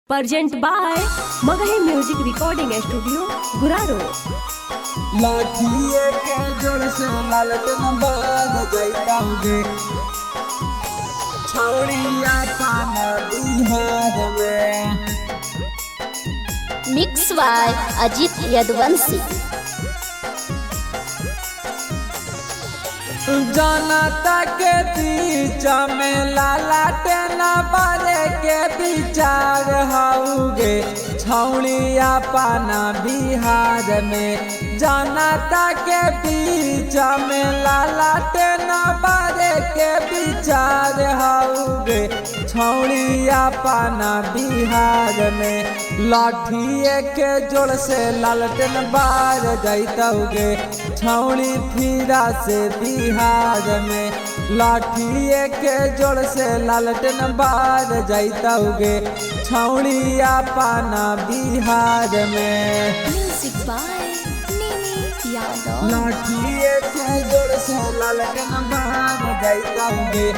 Present by Magahi Music Recording Studio, Guraro. लाठिए के जोर से लालटेन बाज जाइताऊंगे छौड़िया पाना बिहार में। Mix by Ajit Yaduvanshi. जनता के बीच में लालटेन बारे के विचार होगे छौड़िया पाना बिहार में। जनता के बीच में लालटेन बारे के विचार होगे छौड़िया पाना बिहार में। लाठिए के जोर से लालटेन बार जाइताऊंगे छौड़ी फिरा से बिहार में। लाठिए के जोर से लालटेन बार जाइताऊंगे छौड़िया पाना बिहार में। Music by Nini Yadav. लाठिए के जोर से लालटेन बार जाइताऊंगे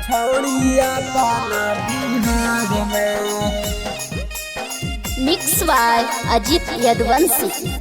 छौड़िया पाना बिहार में। Mix by Ajit Yaduvanshi.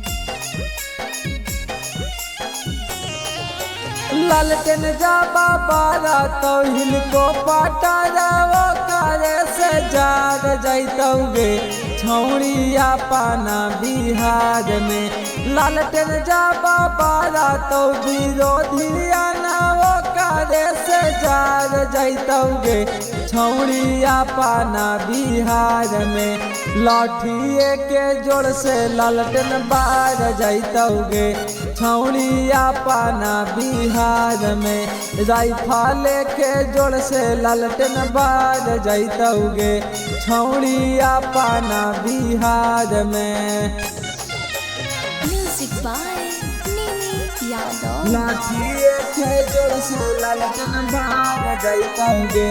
लालटेन जाबा बारा तो हिलको पटारा वो करे से जाग जाइताऊंगे छौड़िया पाना बिहार में। लालटेन जाबा बारा तो विरोधिया ना वो करे से जाग जाइताऊंगे छौड़िया पाना बिहार में। लाठिए के जोर से लालटेन बार जाइताऊंगे छौड़िया पाना बिहार में। राइफल के जोर से लालटेन बार जाइताऊंगे छौड़िया पाना बिहार में। Music by Nini Yadav. लाठिए के जोर से लालटेन बार जाइताऊंगे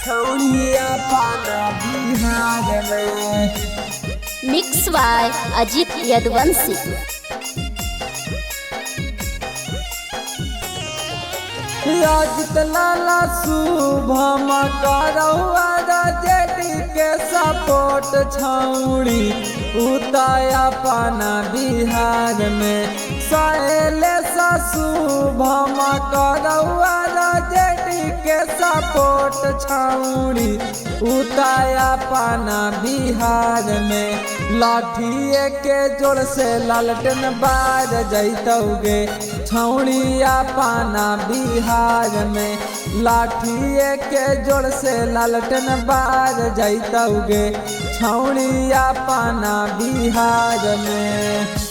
छौड़िया पाना बिहार में। Mix by Ajit Yaduvanshi. Ajit Lala Shubham Karaua JD के सपोर्ट छौड़ी उताया पाना बिहार में। सहेले शुभम करौआ जेडी के सपोर्ट छौड़ी उताया पाना बिहार में। लाठिए के जोर से लालटेन बार जाइताऊंगे छौड़िया पाना बिहार में। लाठिए के जोर से लालटेन बार जाइताऊंगे छौड़िया पाना बिहार में।